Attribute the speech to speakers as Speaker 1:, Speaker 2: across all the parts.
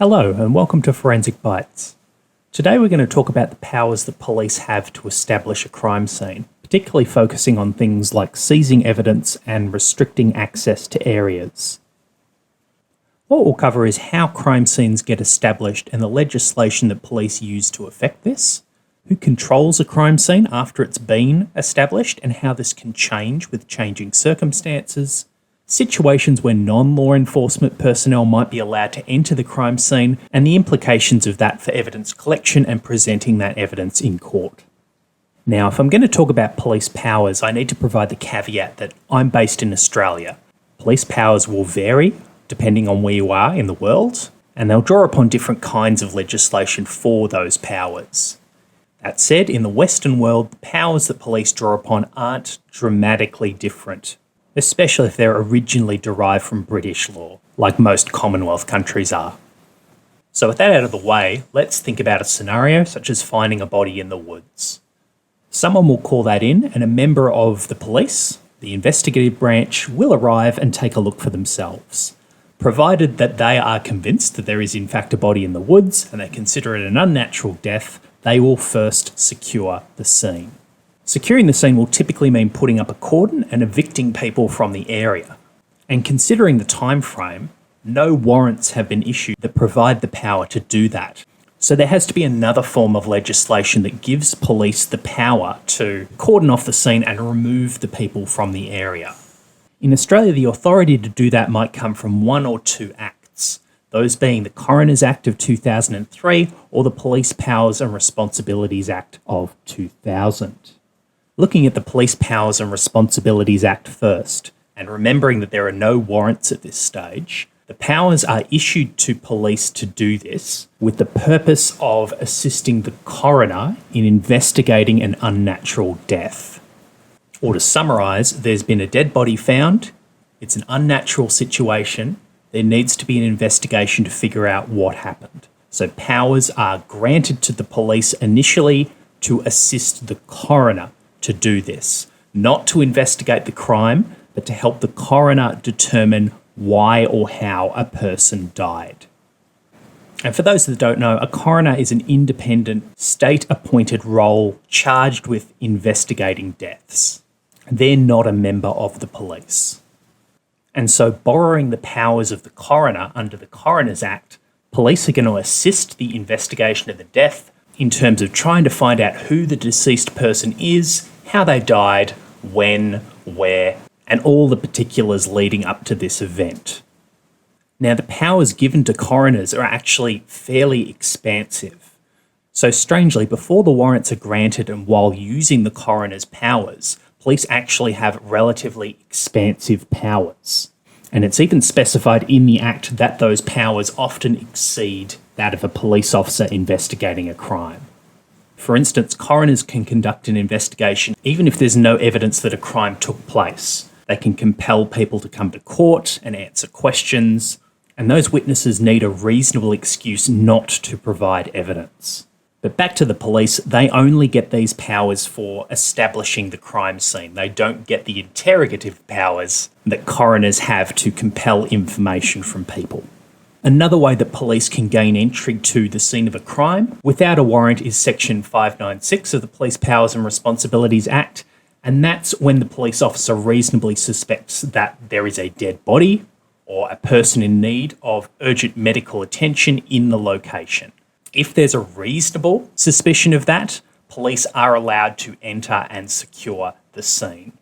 Speaker 1: Hello and welcome to Forensic Bites. Today we're going to talk about the powers that police have to establish a crime scene, particularly focusing on things like seizing evidence and restricting access to areas. What we'll cover is how crime scenes get established and the legislation that police use to effect this, who controls a crime scene after it's been established and how this can change with changing circumstances, situations where non-law enforcement personnel might be allowed to enter the crime scene, and the implications of that for evidence collection and presenting that evidence in court. Now, if I'm going to talk about police powers, I need to provide the caveat that I'm based in Australia. Police powers will vary depending on where you are in the world, and they'll draw upon different kinds of legislation for those powers. That said, in the Western world, the powers that police draw upon aren't dramatically different, especially if they're originally derived from British law, like most Commonwealth countries are. So with that out of the way, let's think about a scenario such as finding a body in the woods. Someone will call that in, and a member of the police, the investigative branch, will arrive and take a look for themselves. Provided that they are convinced that there is in fact a body in the woods and they consider it an unnatural death, they will first secure the scene. Securing the scene will typically mean putting up a cordon and evicting people from the area. And considering the time frame, no warrants have been issued that provide the power to do that. So there has to be another form of legislation that gives police the power to cordon off the scene and remove the people from the area. In Australia, the authority to do that might come from one or two acts, those being the Coroner's Act of 2003 or the Police Powers and Responsibilities Act of 2000. Looking at the Police Powers and Responsibilities Act first, and remembering that there are no warrants at this stage, the powers are issued to police to do this with the purpose of assisting the coroner in investigating an unnatural death. Or to summarise, there's been a dead body found, it's an unnatural situation, there needs to be an investigation to figure out what happened. So powers are granted to the police initially to assist the coroner to do this, not to investigate the crime, but to help the coroner determine why or how a person died. And for those that don't know, a coroner is an independent, state-appointed role charged with investigating deaths. They're not a member of the police. And so borrowing the powers of the coroner under the Coroner's Act, police are going to assist the investigation of the death in terms of trying to find out who the deceased person is, how they died, when, where, and all the particulars leading up to this event. Now, the powers given to coroners are actually fairly expansive. So strangely, before the warrants are granted and while using the coroner's powers, police actually have relatively expansive powers. And it's even specified in the Act that those powers often exceed that of a police officer investigating a crime. For instance, coroners can conduct an investigation even if there's no evidence that a crime took place. They can compel people to come to court and answer questions, and those witnesses need a reasonable excuse not to provide evidence. But back to the police, they only get these powers for establishing the crime scene. They don't get the interrogative powers that coroners have to compel information from people. Another way that police can gain entry to the scene of a crime without a warrant is Section 596 of the Police Powers and Responsibilities Act, and that's when the police officer reasonably suspects that there is a dead body or a person in need of urgent medical attention in the location. If there's a reasonable suspicion of that, police are allowed to enter and secure the scene.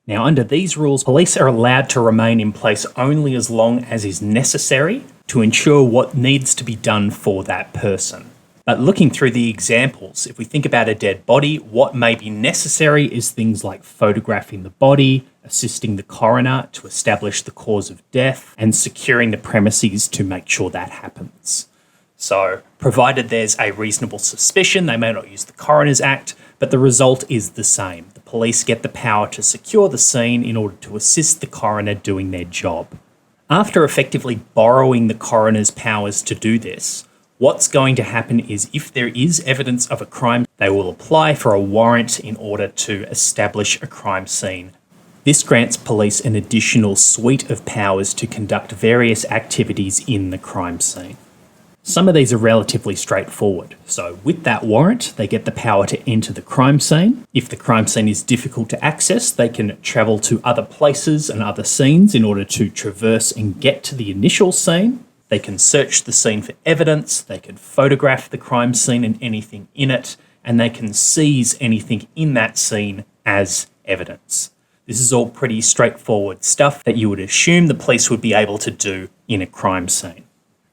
Speaker 1: Now, under these rules, police are allowed to remain in place only as long as is necessary to ensure what needs to be done for that person. But looking through the examples, if we think about a dead body, what may be necessary is things like photographing the body, assisting the coroner to establish the cause of death, and securing the premises to make sure that happens. So, provided there's a reasonable suspicion, they may not use the Coroner's Act, but the result is the same. The police get the power to secure the scene in order to assist the coroner doing their job. After effectively borrowing the coroner's powers to do this, what's going to happen is if there is evidence of a crime, they will apply for a warrant in order to establish a crime scene. This grants police an additional suite of powers to conduct various activities in the crime scene. Some of these are relatively straightforward. So with that warrant, they get the power to enter the crime scene. If the crime scene is difficult to access, they can travel to other places and other scenes in order to traverse and get to the initial scene. They can search the scene for evidence, they can photograph the crime scene and anything in it, and they can seize anything in that scene as evidence. This is all pretty straightforward stuff that you would assume the police would be able to do in a crime scene.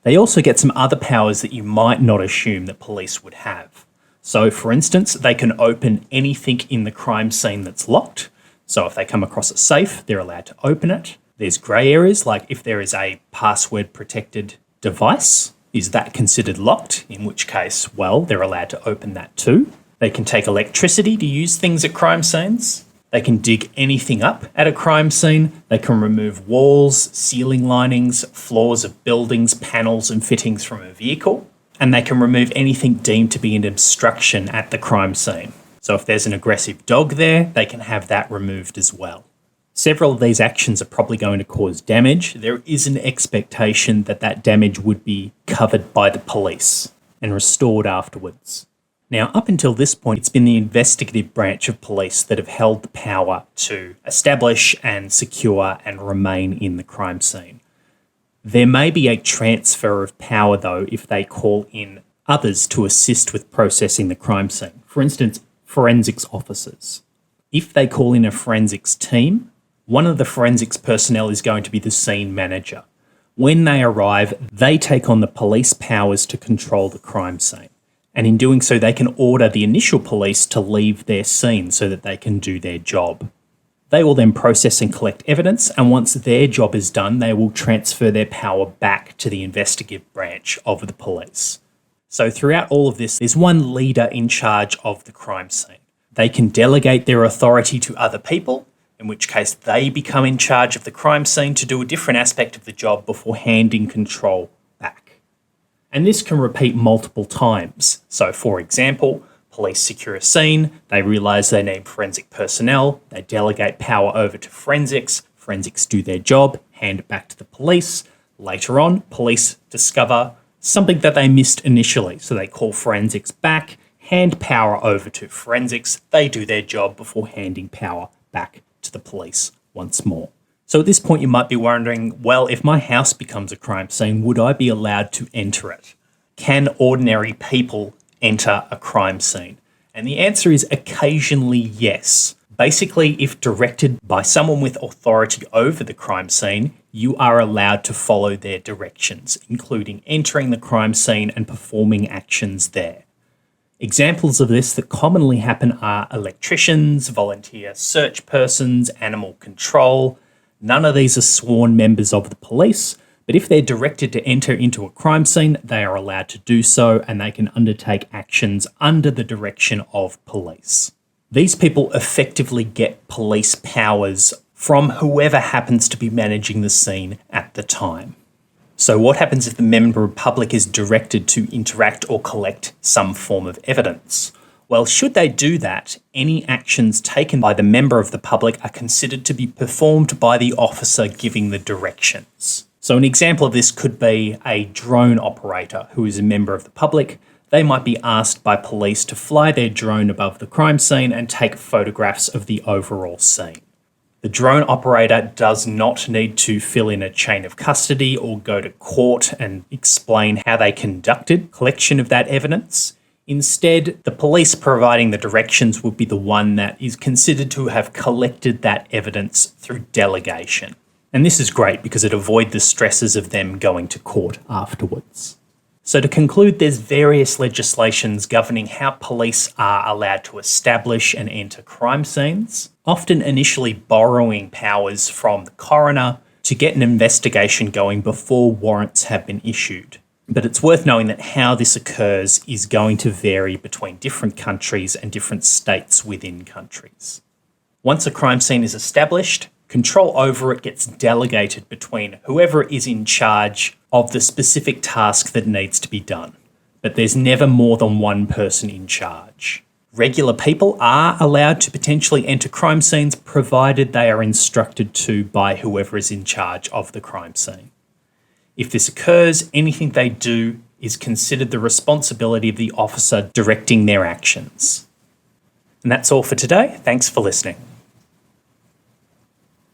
Speaker 1: They also get some other powers that you might not assume that police would have. So, for instance, they can open anything in the crime scene that's locked. So if they come across a safe, they're allowed to open it. There's grey areas, like if there is a password-protected device, is that considered locked? In which case, well, they're allowed to open that too. They can take electricity to use things at crime scenes. They can dig anything up at a crime scene. They can remove walls, ceiling linings, floors of buildings, panels and fittings from a vehicle. And they can remove anything deemed to be an obstruction at the crime scene. So if there's an aggressive dog there, they can have that removed as well. Several of these actions are probably going to cause damage. There is an expectation that that damage would be covered by the police and restored afterwards. Now, up until this point, it's been the investigative branch of police that have held the power to establish and secure and remain in the crime scene. There may be a transfer of power, though, if they call in others to assist with processing the crime scene. For instance, forensics officers. If they call in a forensics team, one of the forensics personnel is going to be the scene manager. When they arrive, they take on the police powers to control the crime scene. And in doing so, they can order the initial police to leave their scene so that they can do their job. They will then process and collect evidence, and once their job is done, they will transfer their power back to the investigative branch of the police. So throughout all of this, there's one leader in charge of the crime scene. They can delegate their authority to other people, in which case they become in charge of the crime scene to do a different aspect of the job before handing control back. And this can repeat multiple times. So, for example, police secure a scene, they realise they need forensic personnel, they delegate power over to forensics do their job, hand it back to the police. Later on, police discover something that they missed initially, so they call forensics back, hand power over to forensics, they do their job before handing power back to the police once more. So at this point you might be wondering, well, if my house becomes a crime scene, would I be allowed to enter it? Can ordinary people enter a crime scene? And the answer is occasionally yes. Basically, if directed by someone with authority over the crime scene, you are allowed to follow their directions, including entering the crime scene and performing actions there. Examples of this that commonly happen are electricians, volunteer search persons, animal control. None of these are sworn members of the police, but if they're directed to enter into a crime scene, they are allowed to do so and they can undertake actions under the direction of police. These people effectively get police powers from whoever happens to be managing the scene at the time. So what happens if the member of the public is directed to interact or collect some form of evidence? Well, should they do that, any actions taken by the member of the public are considered to be performed by the officer giving the directions. So an example of this could be a drone operator who is a member of the public. They might be asked by police to fly their drone above the crime scene and take photographs of the overall scene. The drone operator does not need to fill in a chain of custody or go to court and explain how they conducted collection of that evidence. Instead, the police providing the directions would be the one that is considered to have collected that evidence through delegation. And this is great because it avoids the stresses of them going to court afterwards. So to conclude, there's various legislations governing how police are allowed to establish and enter crime scenes, often initially borrowing powers from the coroner to get an investigation going before warrants have been issued. But it's worth knowing that how this occurs is going to vary between different countries and different states within countries. Once a crime scene is established, control over it gets delegated between whoever is in charge of the specific task that needs to be done. But there's never more than one person in charge. Regular people are allowed to potentially enter crime scenes provided they are instructed to by whoever is in charge of the crime scene. If this occurs, anything they do is considered the responsibility of the officer directing their actions. And that's all for today. Thanks for listening.